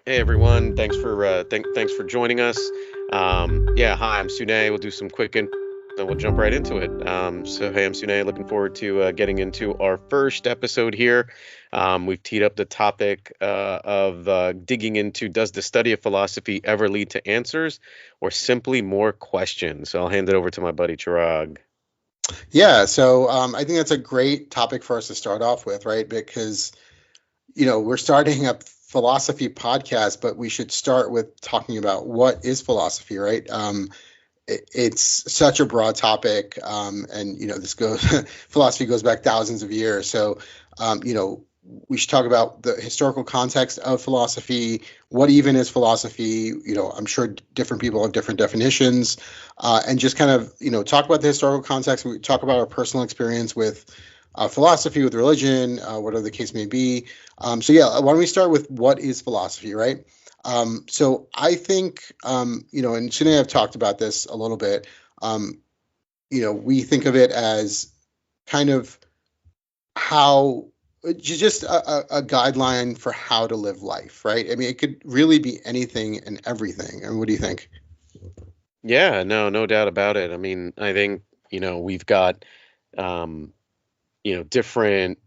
Hey everyone, thanks for joining us. Hi, I'm Sune. We'll do some quick and then we'll jump right into it. Hey, I'm Sune. Looking forward to getting into our first episode here. We've teed up the topic of digging into, does the study of philosophy ever lead to answers or simply more questions? So I'll hand it over to my buddy Chirag. I think that's a great topic for us to start off with, right? Because, we're starting a philosophy podcast, but we should start with talking about what is philosophy, right? It's such a broad topic, and this goes philosophy goes back thousands of years. Um, you know, we should talk about the historical context of philosophy. What even is philosophy? I'm sure different people have different definitions, and just kind of talk about the historical context. We talk about our personal experience with philosophy, with religion, whatever the case may be. Why don't we start with what is philosophy, right? So I think, and Shanae have talked about this a little bit. Um, we think of it as kind of how just a guideline for how to live life, right? I mean, it could really be anything and everything. And what do you think? Yeah, no doubt about it. I mean, I think, we've got um, different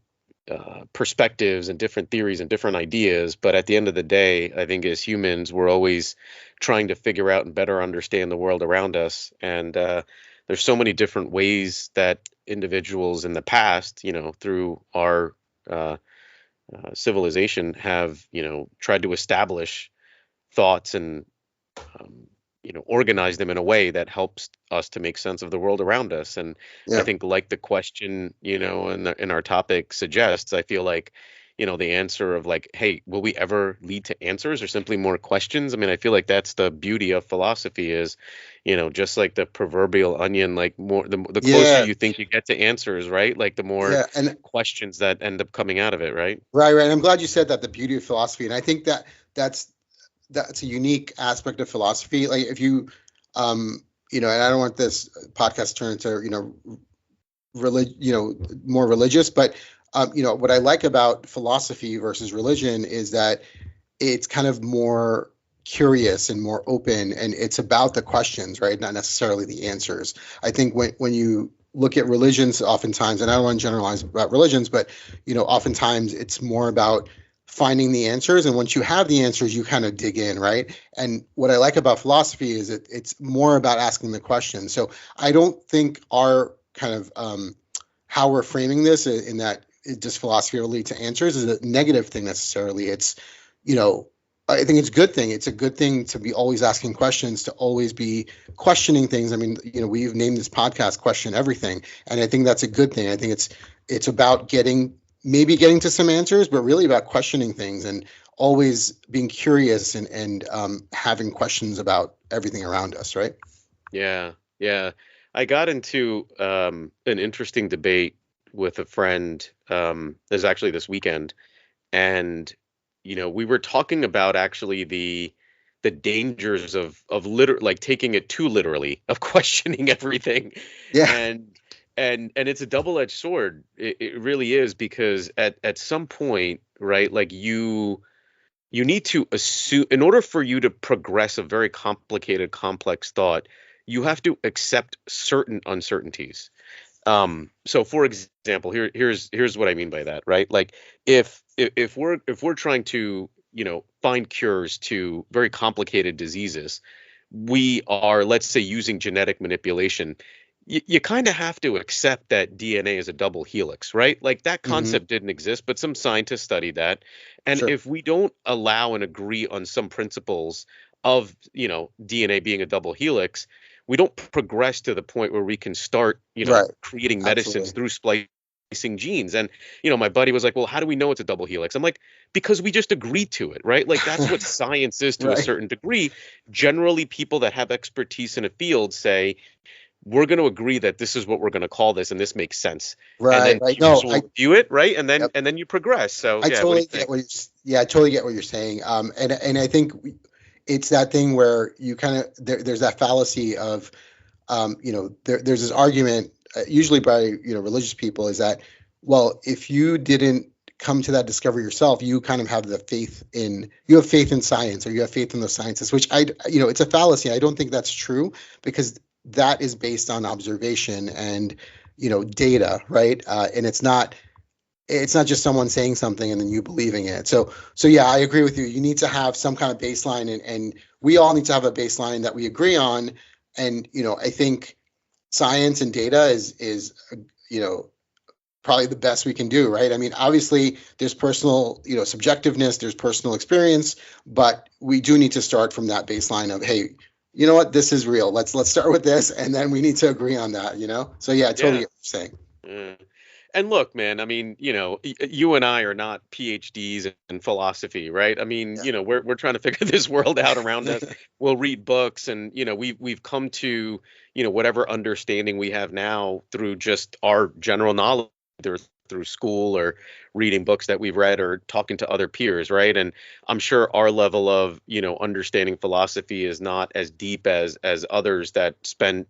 perspectives and different theories and different ideas. But at the end of the day, I think as humans, we're always trying to figure out and better understand the world around us. And there's so many different ways that individuals in the past, through our uh, civilization have, tried to establish thoughts and um, organize them in a way that helps us to make sense of the world around us. And I Yeah. think, like the question, in our topic suggests, I feel like, the answer of like, hey, will we ever lead to answers or simply more questions? I mean, I feel like that's the beauty of philosophy is, just like the proverbial onion, like the closer Yeah. you think you get to answers, right? Like the more Yeah. And questions that end up coming out of it, right? right. I'm glad you said that, the beauty of philosophy. And I think that that's that's a unique aspect of philosophy. Like if you, and I don't want this podcast to turn into, more religious, but what I like about philosophy versus religion is that it's kind of more curious and more open, and it's about the questions, right? Not necessarily the answers. I think when you look at religions, oftentimes, and I don't want to generalize about religions, but oftentimes it's more about finding the answers, and once you have the answers, you kind of dig in, right? And what I like about philosophy is it's more about asking the questions. So I don't think our kind of how we're framing this in that does philosophy will lead to answers is a negative thing necessarily. It's you know I think it's a good thing. It's a good thing to be always asking questions, to always be questioning things. I mean, we've named this podcast "Question Everything," and I think that's a good thing. I think it's about getting to some answers, but really about questioning things and always being curious and having questions about everything around us, right? Yeah, yeah. I got into an interesting debate with a friend. This actually this weekend, and we were talking about actually the dangers of like taking it too literally, of questioning everything, Yeah. and and it's a double-edged sword. It really is because at some point, right, like you need to assume in order for you to progress a very complicated, complex thought, you have to accept certain uncertainties. So for example, here's what I mean by that, right? Like if we're trying to, find cures to very complicated diseases, we are, let's say, using genetic manipulation. You kind of have to accept that DNA is a double helix, right? Like that Hmm. concept didn't exist, but some scientists studied that. And Sure. if we don't allow and agree on some principles of, DNA being a double helix, we don't progress to the point where we can start, Right. creating medicines Absolutely. through splicing genes. And, my buddy was like, well, how do we know it's a double helix? I'm like, because we just agreed to it, right? Like that's what science is to a Right. certain degree. Generally, people that have expertise in a field say, we're going to agree that this is what we're going to call this and this makes sense. And Right. then Right. teachers No, will review it, right? And then yep. you progress. So I yeah, what do totally you get think? what yeah, I totally get what you're saying. And I think it's that thing where you kind of there's that fallacy of there's this argument usually by religious people is that, well, if you didn't come to that discovery yourself, you kind of have the faith in, you have faith in science, or you have faith in the sciences, which it's a fallacy. I don't think that's true, because that is based on observation and, data, right? And it's not just someone saying something and then you believing it. So yeah, I agree with you. You need to have some kind of baseline, and we all need to have a baseline that we agree on. And, I think science and data is, you know, probably the best we can do, right? I mean, obviously there's personal, subjectiveness, there's personal experience, but we do need to start from that baseline of, hey, you know what, this is real. Let's start with this, and then we need to agree on that. So yeah, I totally Yeah. get what you're saying. Yeah. And look, man, I mean, you and I are not PhDs in philosophy, right? I mean, Yeah. we're trying to figure this world out around us. We'll read books, and we've come to, whatever understanding we have now through just our general knowledge, either through school or reading books that we've read or talking to other peers, right? And I'm sure our level of, understanding philosophy is not as deep as others that spend,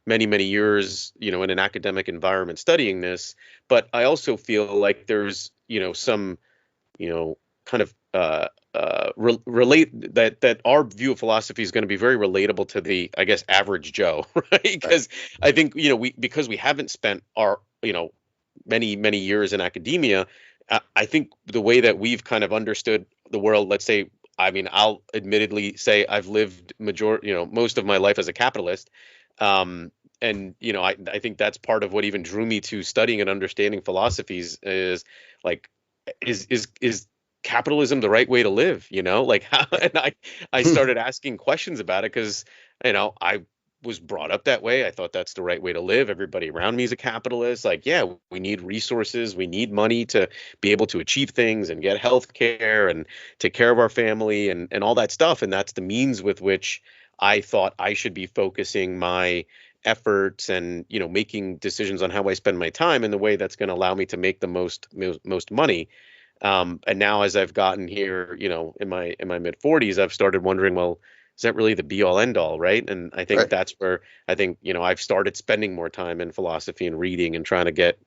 many many years in an academic environment studying this. But I also feel like there's some kind of relate that our view of philosophy is going to be very relatable to the, I guess, average Joe, right? Right. Because I think because we haven't spent our many many years in academia. I think the way that we've kind of understood the world, let's say, I mean, I'll admittedly say I've lived most of my life as a capitalist. um, and I think that's part of what even drew me to studying and understanding philosophies is like, is capitalism the right way to live? Like how, and I started asking questions about it because I was brought up that way. I thought that's the right way to live. Everybody around me is a capitalist. Like, yeah, we need resources, we need money to be able to achieve things and get health care and take care of our family and all that stuff. And that's the means with which I thought I should be focusing my efforts and making decisions on how I spend my time in the way that's going to allow me to make the most money. And now as I've gotten here, in my mid 40s, I've started wondering, well, is that really the be all end all, right? And I think Right. that's where I think I've started spending more time in philosophy and reading and trying to get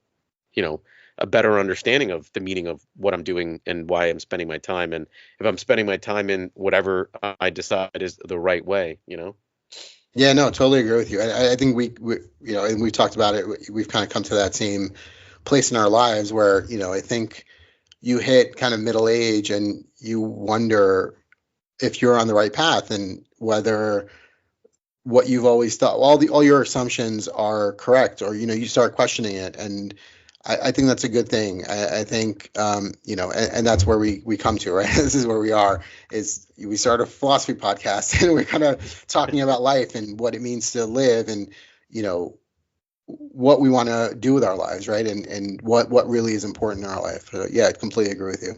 you know a better understanding of the meaning of what I'm doing and why I'm spending my time, and if I'm spending my time in whatever I decide is the right way. Yeah, no, totally agree with you. I think and we've talked about it. We've kind of come to that same place in our lives where, I think you hit kind of middle age and you wonder if you're on the right path, and whether what you've always thought, all your assumptions are correct, or you start questioning it. And I think that's a good thing. I think and that's where we come to, right. This is where we are. Is we start a philosophy podcast and we're kind of talking about life and what it means to live, and you know what we want to do with our lives, right. And what really is important in our life. So, yeah, I completely agree with you.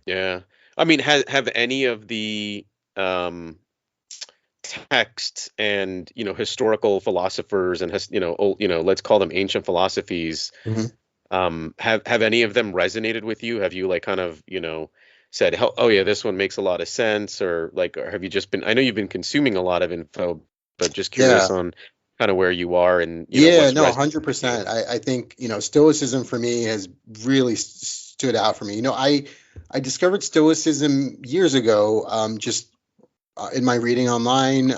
Yeah. I mean, have any of the um texts and historical philosophers and let's call them ancient philosophies, Mhm. have any of them resonated with you? Have you like kind of said, oh yeah, this one makes a lot of sense, or like, or have you just been, I know you've been consuming a lot of info, but just Yeah. curious on kind of where you are and Yeah, what's no, resonating with you. 100%. I think, Stoicism for me has really stood out for me. I discovered Stoicism years ago, just in my reading online.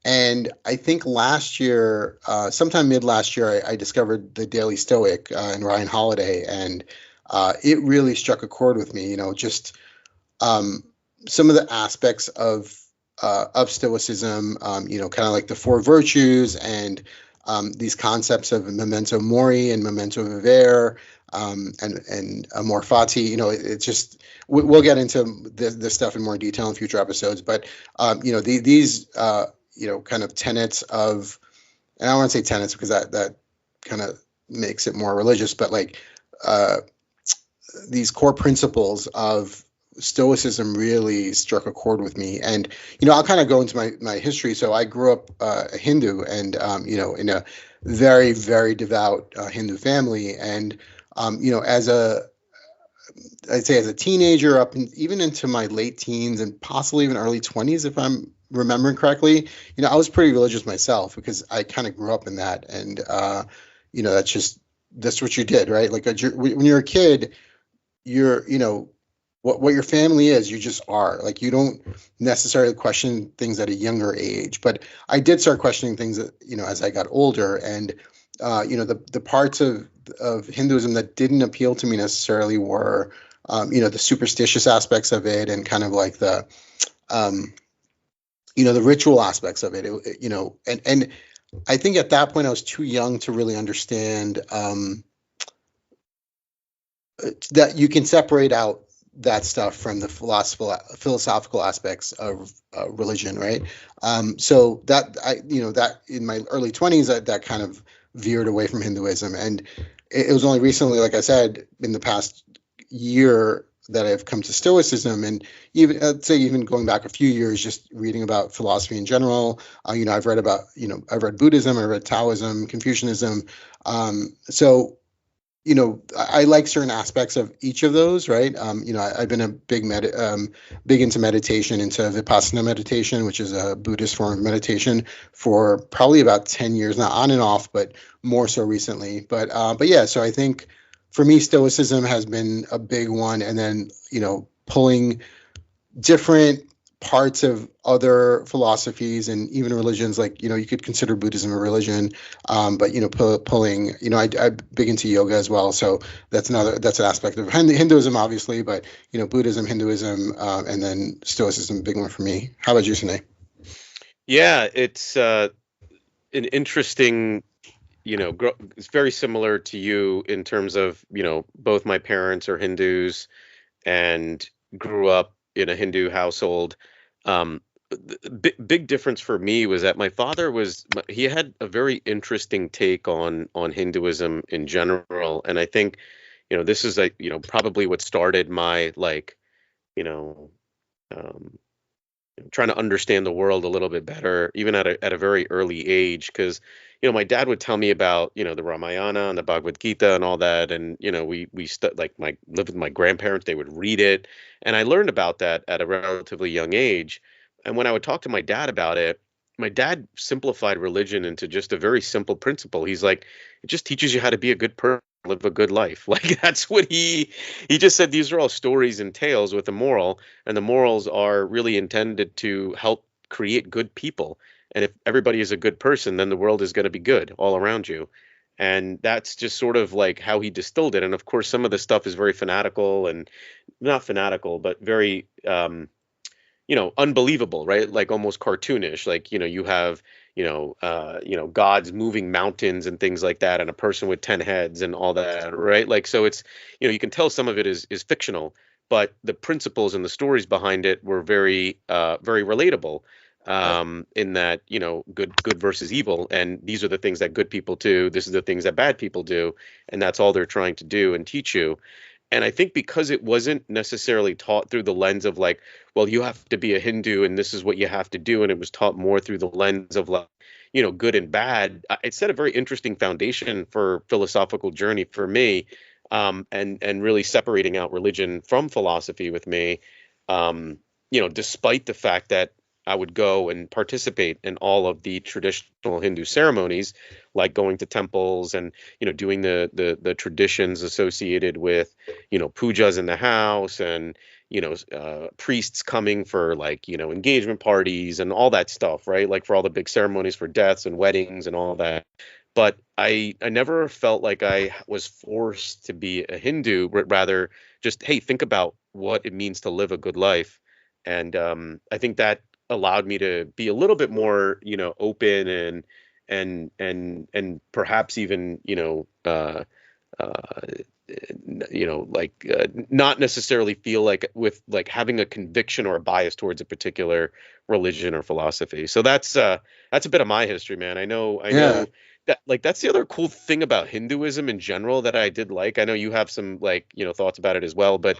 And I think last year, sometime mid last year, I discovered the Daily Stoic and Ryan Holiday, and it really struck a chord with me. Just um, some of the aspects of Stoicism, kind of like the four virtues, and these concepts of memento mori and memento vivere, and amor fati. It's just we'll get into this stuff in more detail in future episodes. But these kind of tenets of, and I don't want to say tenets because that kind of makes it more religious, but like uh, these core principles of Stoicism really struck a chord with me. And I'll kind of go into my history. So I grew up a Hindu, and in a very very devout Hindu family. And as I'd say as a teenager, up and even into my late teens and possibly even early 20s, if I'm remembering correctly, I was pretty religious myself because I kind of grew up in that. And that's just that's what you did, right? Like when you're a kid, you're, what your family is, you just are. Like you don't necessarily question things at a younger age. But I did start questioning things that, as I got older. And the parts of Hinduism that didn't appeal to me necessarily were, the superstitious aspects of it, and kind of like um, the ritual aspects of it. And I think at that point I was too young to really understand, that you can separate out that stuff from the philosophical aspects of religion, right? So that that in my early 20s, that kind of veered away from Hinduism, and it was only recently, like I said, in the past year, that I've come to Stoicism. And even, I'd say, even going back a few years, just reading about philosophy in general. I've read Buddhism, I've read Taoism, Confucianism. So I like certain aspects of each of those, right? I've been a big into meditation, into Vipassana meditation, which is a Buddhist form of meditation, for probably about 10 years now, on and off, but more so recently. But yeah, so I think for me, Stoicism has been a big one, and then pulling different parts of other philosophies and even religions, like you could consider Buddhism a religion, but pulling, I'm big into yoga as well, so that's an aspect of Hinduism, obviously, but Buddhism, Hinduism, and then Stoicism, big one for me. How about you, Sine? Yeah, it's an interesting, it's very similar to you in terms of, both my parents are Hindus and grew up in a Hindu household. The big difference for me was that my father he had a very interesting take on Hinduism in general, and I think, this is like, probably what started my, like, you know, um, trying to understand the world a little bit better, even at a very early age. Because, my dad would tell me about, the Ramayana and the Bhagavad Gita and all that, and like, my lived with my grandparents, they would read it, and I learned about that at a relatively young age. And when I would talk to my dad about it, my dad simplified religion into just a very simple principle. He's like, it just teaches you how to be a good person, live a good life. Like, that's what he just said. These are all stories and tales with a moral, and the morals are really intended to help create good people. And if everybody is a good person, then the world is going to be good all around you. And that's just sort of like how he distilled it. And of course, some of the stuff is very fanatical, and not fanatical, but very unbelievable, right? Like almost cartoonish. Like, you have, gods moving mountains and things like that, and a person with 10 heads and all that, right? Like, so it's, you can tell some of it is fictional, but the principles and the stories behind it were very relatable. Right. In that, good versus evil, and these are the things that good people do. This is the things that bad people do, and that's all they're trying to do and teach you. And I think because it wasn't necessarily taught through the lens of like, well, you have to be a Hindu and this is what you have to do, and it was taught more through the lens of like, good and bad, it set a very interesting foundation for philosophical journey for me, and really separating out religion from philosophy with me, despite the fact that I would go and participate in all of the traditional Hindu ceremonies, like going to temples and doing the traditions associated with pujas in the house, and priests coming for, like, engagement parties and all that stuff, right? Like for all the big ceremonies for deaths and weddings and all that. But I never felt like I was forced to be a Hindu, but rather just, hey, think about what it means to live a good life. And I think that allowed me to be a little bit more, open, and perhaps even, uh, like, not necessarily feel like with like having a conviction or a bias towards a particular religion or philosophy. So that's a bit of my history, man. I Yeah. know that, like, that's the other cool thing about Hinduism in general that I did like. I know you have some, like, thoughts about it as well, but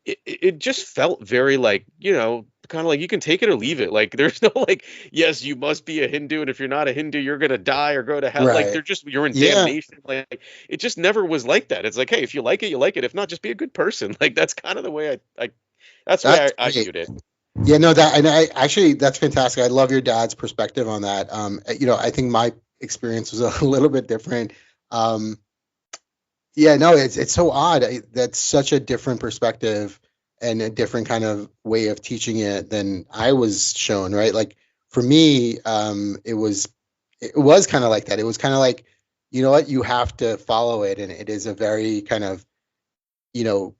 it just felt very like, kind of like you can take it or leave it. Like, there's no like, yes, you must be a Hindu, and if you're not a Hindu, you're gonna die or go to hell. Like, Right. they're just, you're in Yeah. damnation. Like, it just never was like that. It's like, hey, if you like it, you like it. If not, just be a good person. Like, that's kind of the way I that's the way That's I great. viewed it. Yeah, no, that, and I actually, that's fantastic. I love your dad's perspective on that. I think my experience was a little bit different. Um, Yeah, no, it's so odd. That's such a different perspective and a different kind of way of teaching it than I was shown, right? Like for me, it was kind of like that. It was kind of like, you know what, you have to follow it, and it is a very kind of, you know,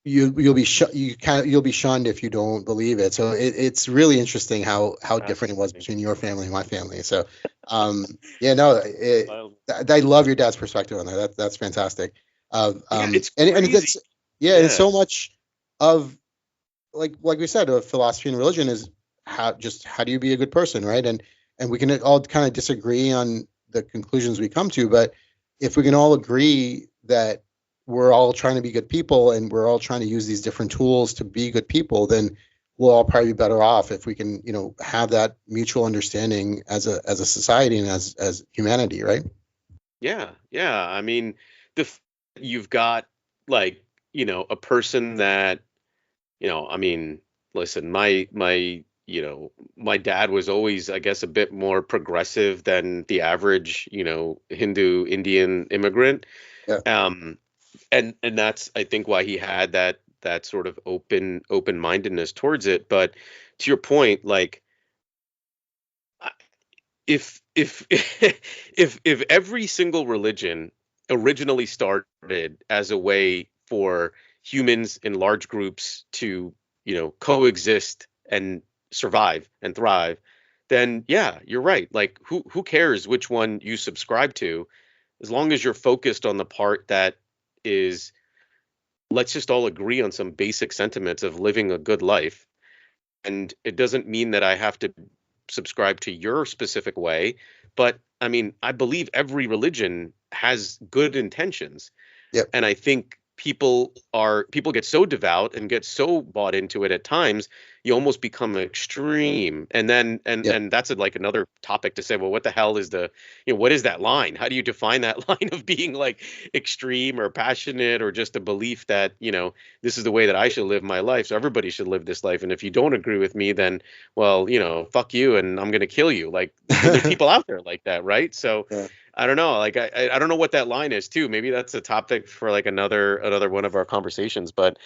you'll be shunned if you don't believe it. So it's really interesting how different it was Fascinating. between your family and my family. So yeah, no, Wild. I love your dad's perspective on that. That's fantastic. Yeah, it's And crazy. it's yeah, and Yeah. so much of like we said, of philosophy and religion is how do you be a good person, right? And we can all kind of disagree on the conclusions we come to, but if we can all agree that we're all trying to be good people and we're all trying to use these different tools to be good people, then we'll all probably be better off if we can, have that mutual understanding as a society and as humanity, right? Yeah, yeah. I mean, you've got like, a person that, I mean, listen, my dad was always, I guess, a bit more progressive than the average, Hindu Indian immigrant. Yeah. Um, and that's, I think, why he had that sort of open-mindedness towards it. But to your point, like, if if every single religion originally started as a way for humans in large groups to, coexist and survive and thrive, then yeah, you're right. Like, who cares which one you subscribe to, as long as you're focused on the part that is, let's just all agree on some basic sentiments of living a good life. And it doesn't mean that I have to subscribe to your specific way, but I mean, I believe every religion has good intentions. Yep. And I think people get so devout and get so bought into it at times, you almost become extreme. And then Yep. and that's like another topic to say, well, what the hell is what is that line? How do you define that line of being like extreme or passionate, or just a belief that, this is the way that I should live my life, so everybody should live this life. And if you don't agree with me, then, well, fuck you, and I'm gonna kill you. Like, and there's people out there like that, right? So Yeah. I don't know. Like, I don't know what that line is too. Maybe that's a topic for like another one of our conversations. But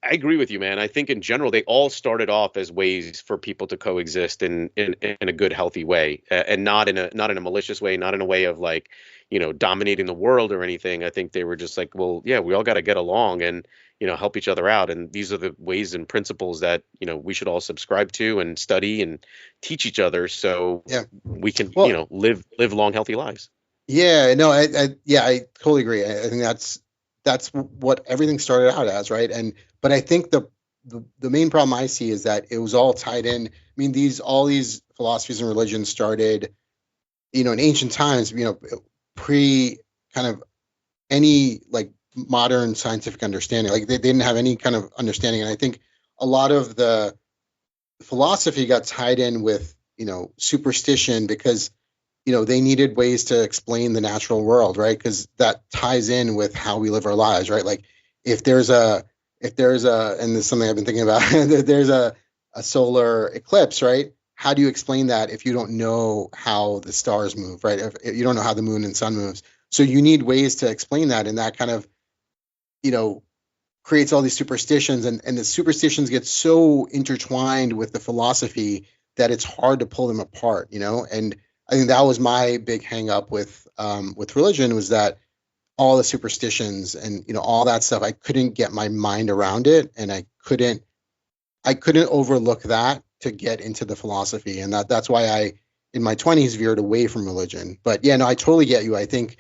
I agree with you, man. I think in general they all started off as ways for people to coexist in a good, healthy way, and not in a malicious way, not in a way of like, dominating the world or anything. I think they were just like, well, yeah, we all got to get along and, help each other out, and these are the ways and principles that, we should all subscribe to and study and teach each other, so Yeah. we can, Well, live long, healthy lives. yeah, no, yeah, I totally agree. I think that's what everything started out as, right? And but I think the main problem I see is that it was all tied in. I mean, these all these philosophies and religions started, in ancient times, pre kind of any like modern scientific understanding. Like they didn't have any kind of understanding, and I think a lot of the philosophy got tied in with, superstition because they needed ways to explain the natural world, right? Because that ties in with how we live our lives, right? Like if there's a and this is something I've been thinking about, there's a solar eclipse, right? How do you explain that if you don't know how the stars move, right? If you don't know how the moon and sun moves, so you need ways to explain that, and that kind of, you know creates all these superstitions, and the superstitions get so intertwined with the philosophy that it's hard to pull them apart, and I think that was my big hang up with religion, was that all the superstitions and, all that stuff, I couldn't get my mind around it, and I couldn't overlook that to get into the philosophy, and that's why I in my 20s veered away from religion. But yeah, no, I totally get you. I think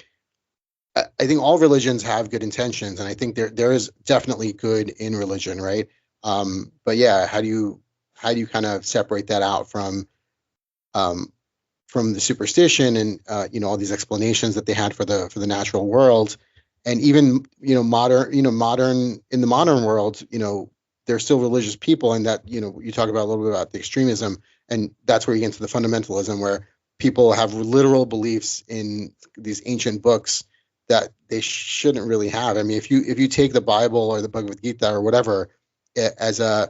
all religions have good intentions, and I think there is definitely good in religion, right? But yeah, how do you kind of separate that out um, from the superstition and, all these explanations that they had for the natural world, and even, modern in the modern world, they're still religious people, and that, you talk about a little bit about the extremism, and that's where you get into the fundamentalism, where people have literal beliefs in these ancient books that they shouldn't really have. I mean, if you take the Bible or the Bhagavad Gita or whatever, as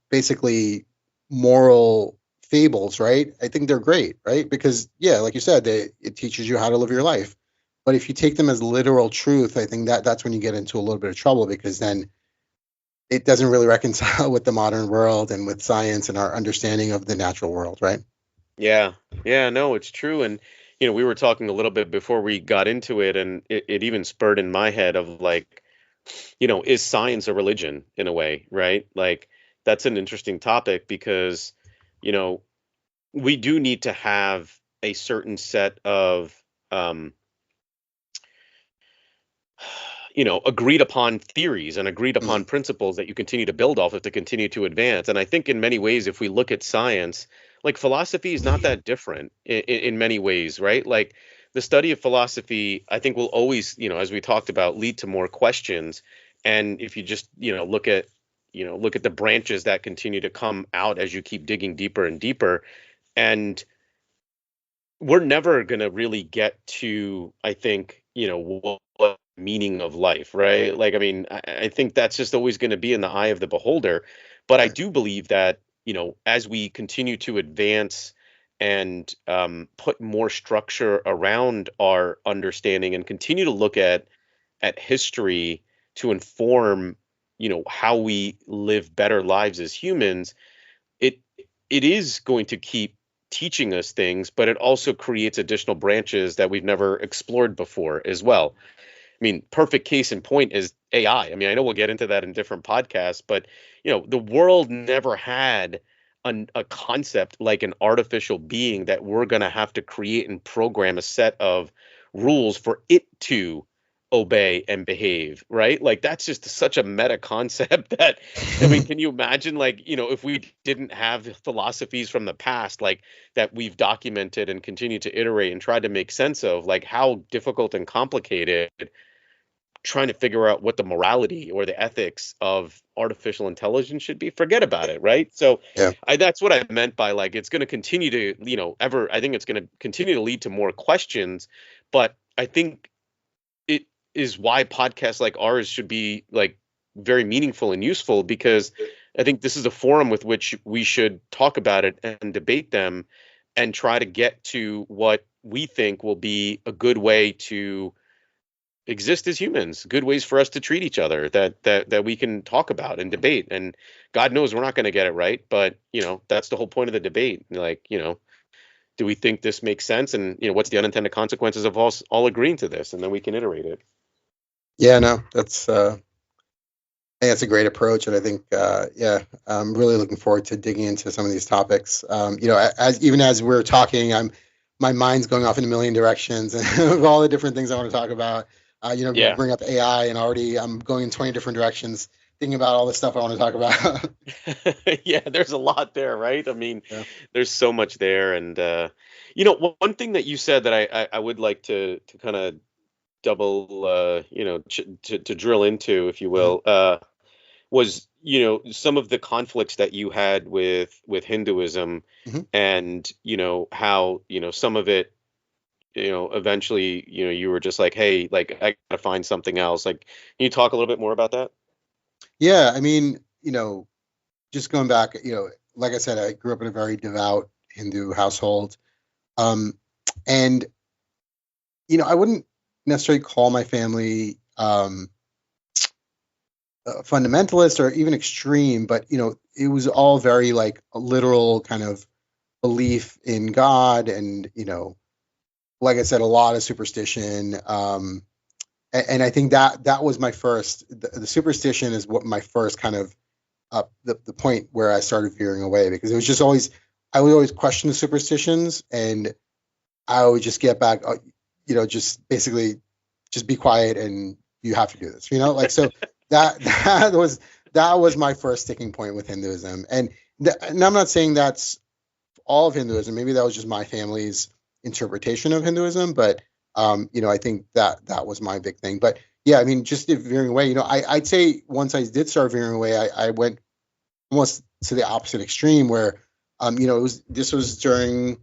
basically moral fables, right? I think they're great, right? Because yeah, like you said, it teaches you how to live your life. But if you take them as literal truth, I think that that's when you get into a little bit of trouble, because then it doesn't really reconcile with the modern world and with science and our understanding of the natural world, right? Yeah. Yeah, no, it's true. And, we were talking a little bit before we got into it, and it even spurred in my head of like, is science a religion in a way, right? Like, that's an interesting topic because, you know, we do need to have a certain set of, um, agreed upon theories and agreed Mm, upon principles that you continue to build off of to continue to advance. And I think in many ways, if we look at science, like philosophy is not that different in many ways, right? Like the study of philosophy, I think will always, as we talked about, lead to more questions. And if you just, look at the branches that continue to come out as you keep digging deeper and deeper, and we're never going to really get to, I think, what meaning of life, right? Like, I mean, I think that's just always going to be in the eye of the beholder. But I right. do believe that, as we continue to advance and put more structure around our understanding and continue to look at history to inform, how we live better lives as humans, it it is going to keep teaching us things, but it also creates additional branches that we've never explored before as well. I mean, perfect case in point is AI. I mean, I know we'll get into that in different podcasts, but the world never had a concept like an artificial being that we're going to have to create and program a set of rules for it to obey and behave, right? Like that's just such a meta concept that, I mean, can you imagine like, if we didn't have philosophies from the past like that we've documented and continue to iterate and try to make sense of, like how difficult and complicated trying to figure out what the morality or the ethics of artificial intelligence should be. Forget about it, right? So Yeah. that's what I meant by like it's going to continue to, I think it's going to continue to lead to more questions, but I think it is why podcasts like ours should be like very meaningful and useful, because I think this is a forum with which we should talk about it and debate them and try to get to what we think will be a good way to exist as humans, good ways for us to treat each other that we can talk about and debate. And God knows we're not going to get it right, but that's the whole point of the debate. Like, do we think this makes sense? And what's the unintended consequences of us all agreeing to this? And then we can iterate it. Yeah, no, that's I think that's a great approach, and I think yeah, I'm really looking forward to digging into some of these topics. As even as we're talking, my mind's going off in a million directions of all the different things I want to talk about. You Yeah. bring up AI, and already I'm going in 20 different directions, thinking about all the stuff I want to talk about. Yeah, there's a lot there, right? I mean, Yeah. there's so much there. And one thing that you said that I would like to kind of double to drill into, if you Mhm. will, was some of the conflicts that you had with Hinduism, Mhm. and how some of it, eventually you were just like, hey, like I gotta find something else. Like, can you talk a little bit more about that? Yeah, I mean, just going back, like I said, I grew up in a very devout Hindu household, um, and I wouldn't necessarily call my family fundamentalist or even extreme, but it was all very like a literal kind of belief in God, and like I said, a lot of superstition. And I think that was my first. The superstition is what my first kind of the point where I started veering away, because it was just always I would always question the superstitions, and I would just get back, just basically just be quiet and you have to do this, like so that that was my first sticking point with Hinduism, and I'm not saying that's all of Hinduism. Maybe that was just my family's interpretation of Hinduism, but I think that was my big thing. But yeah, I mean, just veering away, I'd say once I did start veering away, I went almost to the opposite extreme where this was during,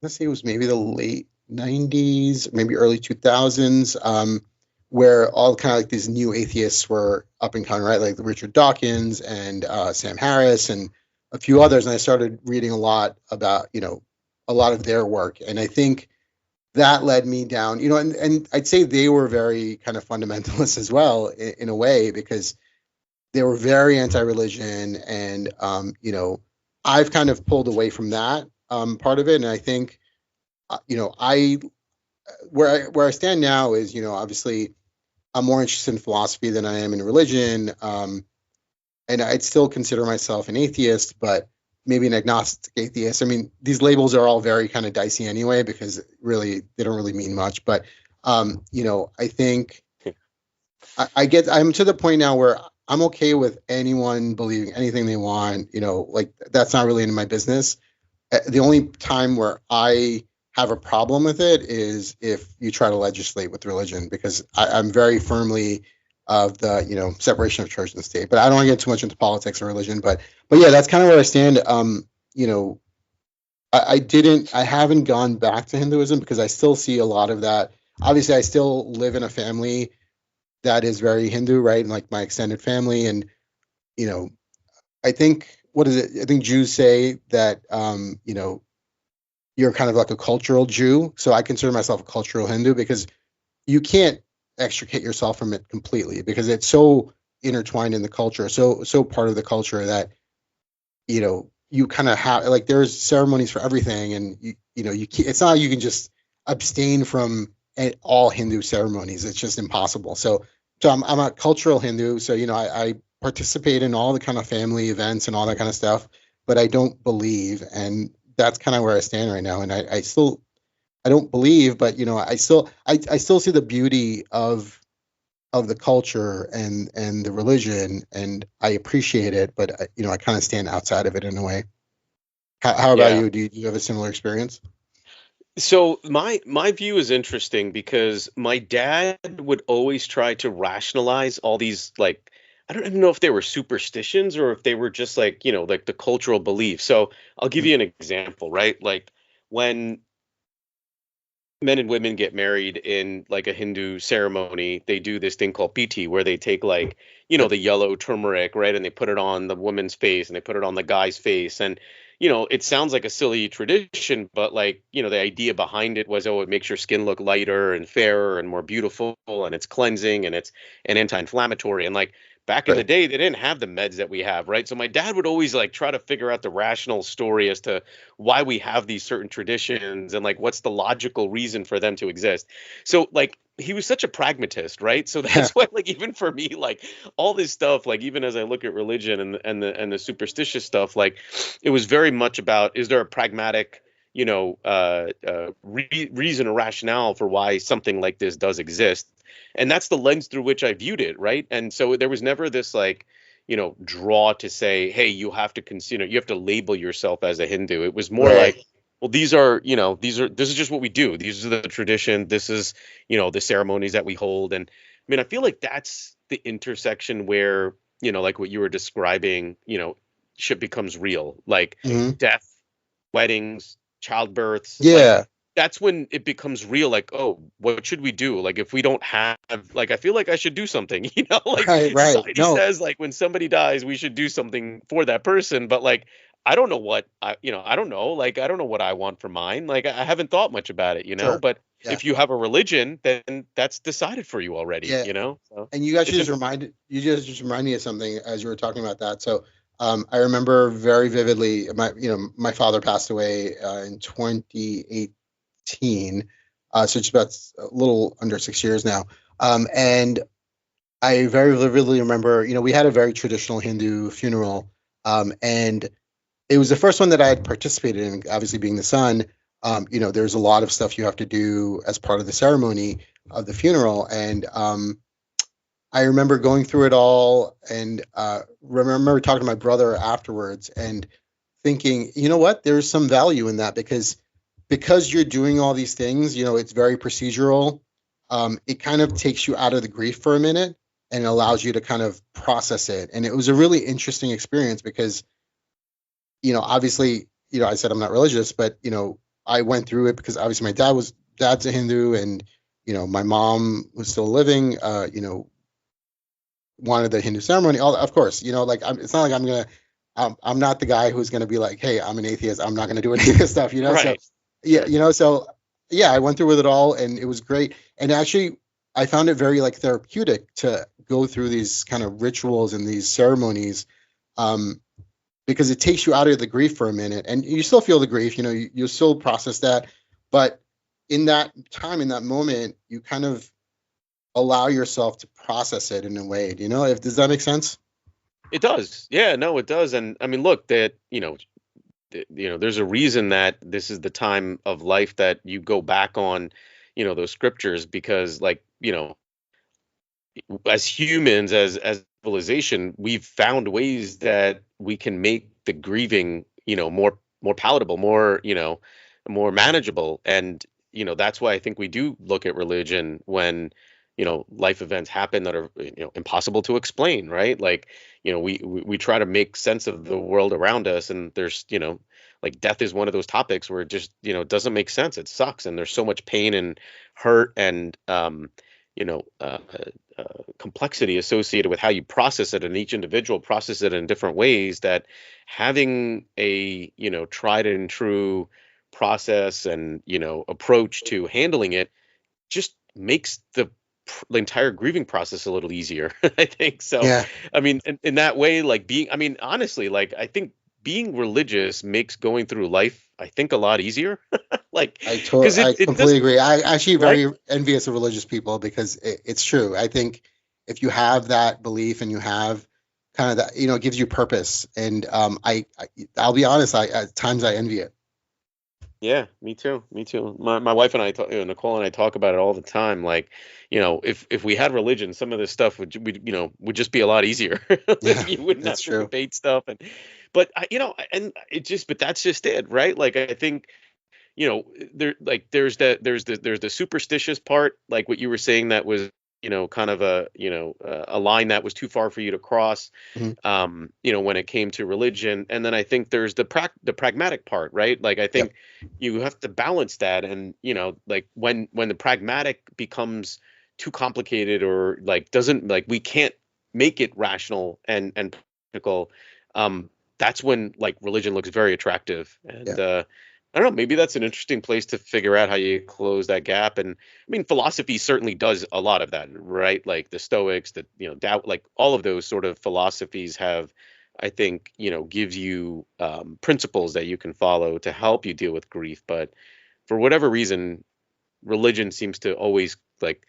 let's say it was maybe the late 90s, maybe early 2000s, where all kind of like these new atheists were up and coming, right? Like Richard Dawkins and Sam Harris and a few others. And I started reading a lot about, a lot of their work. And I think that led me down, and I'd say they were very kind of fundamentalist as well in a way, because they were very anti-religion, and I've kind of pulled away from that part of it, and I think I where I stand now is, obviously I'm more interested in philosophy than I am in religion. And I'd still consider myself an atheist, but maybe an agnostic atheist. I mean, these labels are all very kind of dicey anyway, because really they don't really mean much. But I think I'm to the point now where I'm okay with anyone believing anything they want. Like, that's not really in my business. The only time where I have a problem with it is if you try to legislate with religion, because I'm very firmly of the separation of church and state. But I don't want to get too much into politics or religion. But yeah, that's kind of where I stand. You know, I haven't gone back to Hinduism because I still see a lot of that. Obviously, I still live in a family that is very Hindu, right? And like my extended family, and you know, I think what is it? I think Jews say that you're kind of like a cultural Jew. So I consider myself a cultural Hindu, because you can't extricate yourself from it completely, because it's so intertwined in the culture, so part of the culture that you kind of have, like, there's ceremonies for everything, and you can't, it's not like you can just abstain from all Hindu ceremonies. It's just impossible. So I'm a cultural Hindu. So I participate in all the kind of family events and all that kind of stuff, but I don't believe, and that's kind of where I stand right now. And I still, I don't believe, but I still see the beauty of the culture and the religion, and I appreciate it, but I kind of stand outside of it in a way. How about Yeah. you? Do you have a similar experience? So my view is interesting because my dad would always try to rationalize all these, like, I don't even know if they were superstitions or if they were just like, like the cultural beliefs. So I'll give you an example, right? Like when men and women get married in like a Hindu ceremony, they do this thing called PT where they take, like, the yellow turmeric, right? And they put it on the woman's face and they put it on the guy's face. And, it sounds like a silly tradition, but like, the idea behind it was, oh, it makes your skin look lighter and fairer and more beautiful, and it's cleansing and it's an anti-inflammatory. And like back in the Right. day, they didn't have the meds that we have, right? So my dad would always like try to figure out the rational story as to why we have these certain traditions and like what's the logical reason for them to exist. So like he was such a pragmatist, right? So Yeah. that's why, like, even for me, like all this stuff, like even as I look at religion and the superstitious stuff, like it was very much about, is there a pragmatic, reason or rationale for why something like this does exist? And that's the lens through which I viewed it, right? And so there was never this like, draw to say, hey, you have to consider, you have to label yourself as a Hindu. It was more Right. like, well, this is just what we do. These are the tradition. This is, the ceremonies that we hold. And I mean, I feel like that's the intersection where, like what you were describing, shit becomes real, like Hmm. death, weddings, childbirths, like Yeah. that's when it becomes real. Like, oh, what should we do? Like, if we don't have, like, I feel like I should do something, like Right. Right. society No. says, like, when somebody dies, we should do something for that person. But like, I don't know what I don't know. Like, I don't know what I want for mine. Like, I haven't thought much about it, Sure. but Yeah. if you have a religion, then that's decided for you already, Yeah. So And you guys it's just reminded me of something as you were talking about that. So I remember very vividly, my father passed away in 2018. So it's about a little under 6 years now. And I very vividly remember, we had a very traditional Hindu funeral. And it was the first one that I had participated in, obviously being the son. There's a lot of stuff you have to do as part of the ceremony of the funeral. And I remember going through it all, and remember talking to my brother afterwards and thinking, you know what, there's some value in that, because you're doing all these things, it's very procedural. It kind of takes you out of the grief for a minute and allows you to kind of process it. And it was a really interesting experience because, obviously, I said I'm not religious, but I went through it because obviously my dad's a Hindu, and my mom was still living. Wanted the Hindu ceremony. All of course, like it's not like I'm not the guy who's gonna be like, hey, I'm an atheist. I'm not gonna do any of this stuff. So right. yeah, Sure. so yeah, I went through with it all, and it was great. And actually, I found it very like therapeutic to go through these kind of rituals and these ceremonies, um, because it takes you out of the grief for a minute, and you still feel the grief. You still process that, but in that time, in that moment, you kind of allow yourself to process it in a way. If does that make sense? It does. Yeah, no, it does. And I mean, look, that, there's a reason that this is the time of life that you go back on, those scriptures, because, like, as humans, as civilization, we've found ways that we can make the grieving, more palatable, more manageable. And that's why I think we do look at religion when life events happen that are impossible to explain, right? Like, we try to make sense of the world around us, and there's like death is one of those topics where it just doesn't make sense. It sucks, and there's so much pain and hurt and you know uh, complexity associated with how you process it, and each individual process it in different ways, that having a tried and true process and approach to handling it just makes the entire grieving process a little easier. I think so. Yeah, I mean, in that way, like, I mean, honestly, like, I think being religious makes going through life, I think, a lot easier. Like, because I it completely doesn't, agree. I actually right? very envious of religious people because it's true. I think if you have that belief and you have kind of that, it gives you purpose. And I'll be honest, I at times I envy it. Yeah, me too. Me too. My wife and I talk, Nicole and I talk about it all the time. Like, if we had religion, some of this stuff would just be a lot easier. Yeah, You wouldn't that's have to true. debate stuff. But and but that's just it, right? Like, I think there's the superstitious part, like what you were saying, that was kind of a line that was too far for you to cross, Mhm. when it came to religion. And then I think there's the pragmatic part, right? Like, I Yep. think you have to balance that. And like, when the pragmatic becomes too complicated, or like doesn't, like, we can't make it rational and practical, um that's when, like, religion looks very attractive. Yeah. And I don't know, maybe that's an interesting place to figure out how you close that gap. And I mean, philosophy certainly does a lot of that, right? Like the Stoics, the doubt, like all of those sort of philosophies have, I think, gives you principles that you can follow to help you deal with grief. But for whatever reason, religion seems to always, like,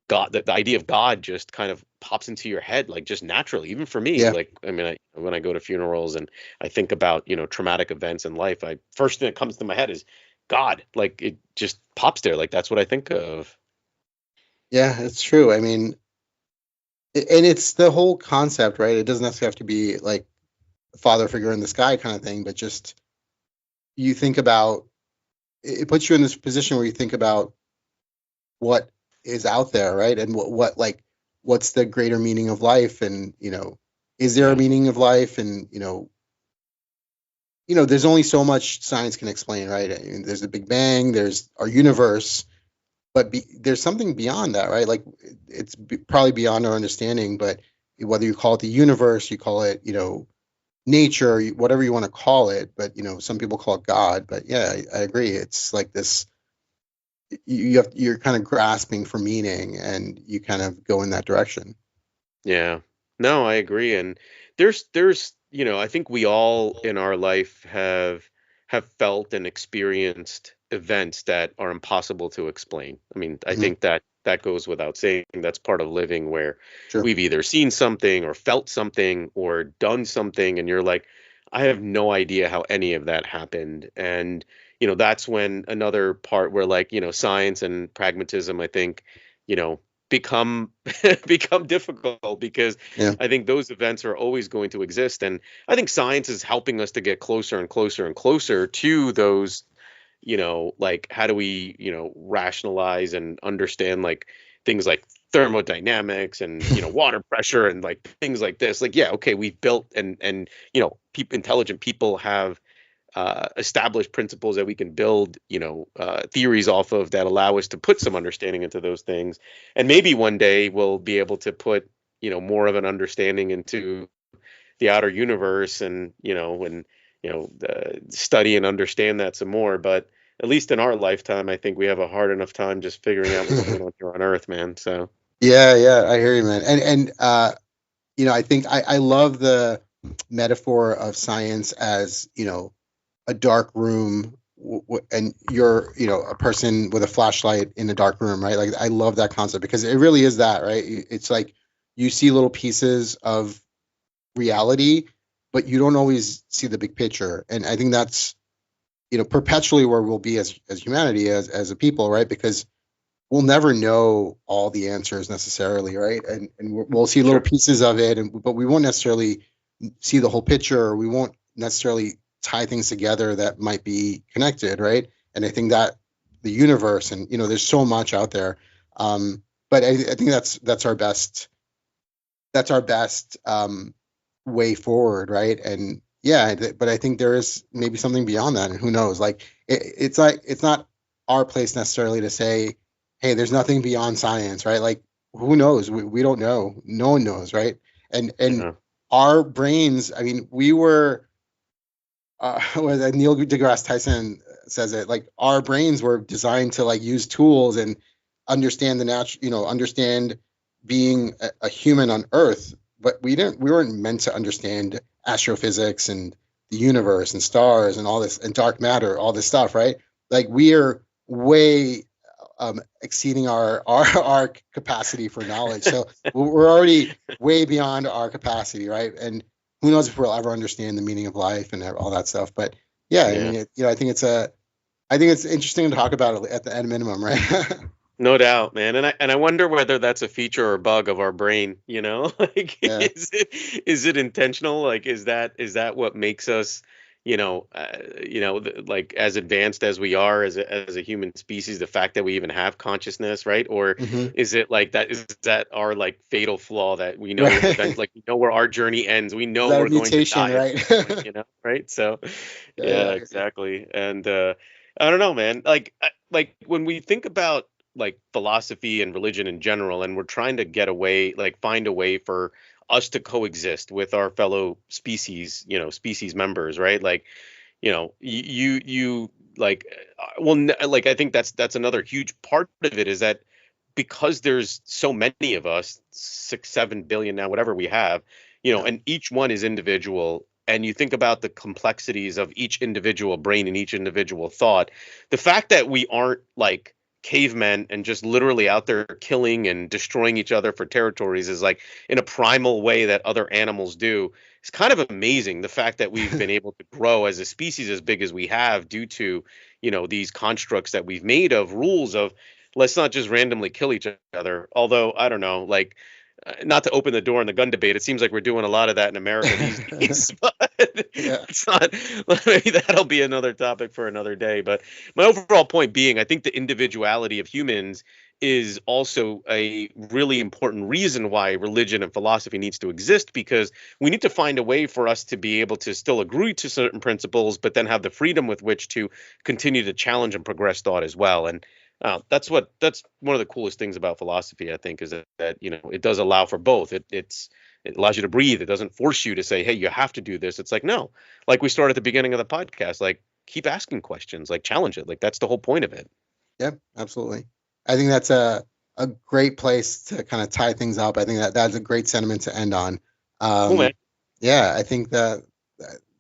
God, the idea of God just kind of pops into your head, like, just naturally. Even for me, Yeah. like, I mean, when I go to funerals and I think about traumatic events in life, I first thing that comes to my head is God. Like, it just pops there. Like, that's what I think of. Yeah, it's true. I mean, and it's the whole concept, right? It doesn't necessarily have to be like a father figure in the sky kind of thing, but just you think about it puts you in this position where you think about what is out there, right? And what like what's the greater meaning of life, and is there a Yeah. meaning of life? And there's only so much science can explain, right? I mean, there's the Big Bang, there's our universe, but there's something beyond that, right? Like it's probably beyond our understanding, but whether you call it the universe, you call it, nature, whatever you want to call it, but some people call it God. But yeah, I agree. It's like this you're kind of grasping for meaning and you kind of go in that direction. Yeah. No, I agree. And there's I think we all in our life have felt and experienced events that are impossible to explain. I mean, I Hmm. think that goes without saying. That's part of living, where Sure. we've either seen something or felt something or done something, and you're like, I have no idea how any of that happened. And that's when another part where, like, science and pragmatism, I think, become become difficult, because Yeah. I think those events are always going to exist. And I think science is helping us to get closer and closer and closer to those, like, how do we, rationalize and understand, like, things like thermodynamics and water pressure and, like, things like this. Like, yeah, okay, we've built, and intelligent people have established principles that we can build, theories off of, that allow us to put some understanding into those things. And maybe one day we'll be able to put, more of an understanding into the outer universe, and study and understand that some more. But at least in our lifetime, I think we have a hard enough time just figuring out what's going on here on Earth, man. So Yeah, yeah, I hear you, man. I think I love the metaphor of science as, a dark room and you're, a person with a flashlight in a dark room, right? Like I love that concept because it really is that, right? It's like you see little pieces of reality, but you don't always see the big picture. And I think that's, perpetually where we'll be as humanity, as a people, right? Because we'll never know all the answers necessarily, right? And we'll see little sure. pieces of it, but we won't necessarily see the whole picture, or we won't necessarily tie things together that might be connected, right? And I think that the universe, and there's so much out there, but I think that's our best, way forward, right? And yeah, but I think there is maybe something beyond that, and who knows? Like it's like it's not our place necessarily to say, hey, there's nothing beyond science, right? Like who knows? We don't know. No one knows, right? And Yeah. our brains. I mean, we were what Neil deGrasse Tyson says it, like our brains were designed to like use tools and understand the natural, understand being a human on Earth, but we weren't meant to understand astrophysics and the universe and stars and all this and dark matter, all this stuff, right? Like we are way exceeding our capacity for knowledge. So we're already way beyond our capacity, right? And who knows if we'll ever understand the meaning of life and all that stuff. But yeah, I Yeah. mean, I think it's interesting to talk about it at the end minimum, right? No doubt, man. And I wonder whether that's a feature or bug of our brain, you know? Like Yeah. is it intentional? Like is that what makes us, like as advanced as we are as a human species, the fact that we even have consciousness, right? Or Hmm. is it like that is that our like fatal flaw that we know event Right. like we know where our journey ends. We Is know that a we're going to mutation, die at right? some point, right? So Yeah, yeah, yeah, exactly. And I don't know, man. Like when we think about like philosophy and religion in general, and we're trying to get away, like find a way for us to coexist with our fellow species, species members, right? Like, you like, like I think that's another huge part of it is that because there's so many of us, 6, 7 billion now, whatever we have, yeah, and each one is individual. And you think about the complexities of each individual brain and each individual thought. The fact that we aren't like cavemen and just literally out there killing and destroying each other for territories is like in a primal way that other animals do. It's kind of amazing the fact that we've been able to grow as a species as big as we have due to, these constructs that we've made of rules of let's not just randomly kill each other. Although I don't know, like not to open the door in the gun debate, it seems like we're doing a lot of that in America these days. But yeah, it's not. Maybe that'll be another topic for another day. But my overall point being, I think the individuality of humans is also a really important reason why religion and philosophy needs to exist because we need to find a way for us to be able to still agree to certain principles but then have the freedom with which to continue to challenge and progress thought as well. And that's one of the coolest things about philosophy, I think, is that it does allow for both. It allows you to breathe. It doesn't force you to say, "Hey, you have to do this." It's like no, like we started at the beginning of the podcast, like keep asking questions, like challenge it. Like that's the whole point of it. yeah, absolutely. I think that's a great place to kind of tie things up. I think that's a great sentiment to end on. Cool, man. Um, yeah, I think that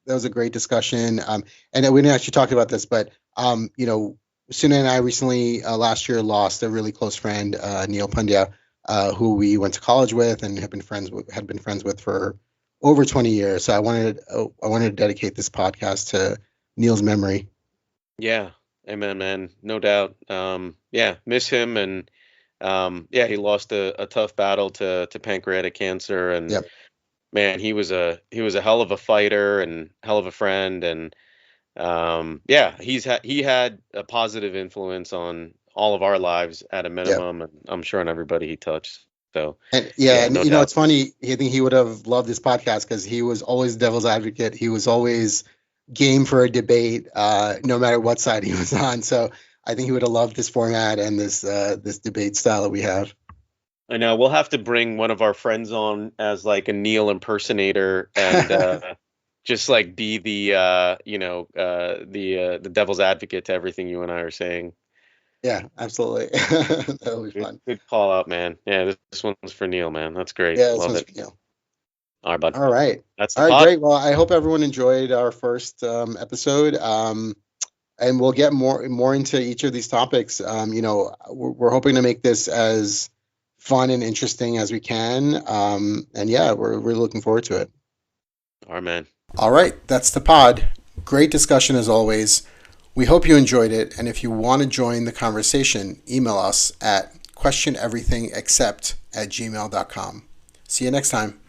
was a great discussion. And we didn't actually talk about this, but Suna and I recently last year lost a really close friend, Neil Pandya, who we went to college with and had been friends with for over 20 years. So I wanted to dedicate this podcast to Neil's memory. Yeah, amen, man. No doubt. Yeah, miss him, and yeah, he lost a tough battle to pancreatic cancer, and Yep. man, he was a hell of a fighter and hell of a friend, and yeah, he had a positive influence on all of our lives at a Yep. minimum, and I'm sure on everybody he touched. So And yeah, yeah, and no doubt. it's funny. I think he would have loved this podcast because he was always devil's advocate. He was always game for a debate, no matter what side he was on. So I think he would have loved this format and this debate style that we have. I know we'll have to bring one of our friends on as like a Neil impersonator, and just like be the the devil's advocate to everything you and I are saying. Yeah, absolutely. That'll be Good, fun. good call out, man. Yeah, this one's for Neil, man. That's great. Yeah, this Love one's it. for you. All right, bud. All right. That's the All right, pod. great. Well, I hope everyone enjoyed our first episode. And we'll get more into each of these topics. We're hoping to make this as fun and interesting as we can. And yeah, we're looking forward to it. All right, man. All right, that's the pod. Great discussion as always. We hope you enjoyed it. And if you want to join the conversation, email us at questioneverythingexcept@gmail.com. See you next time.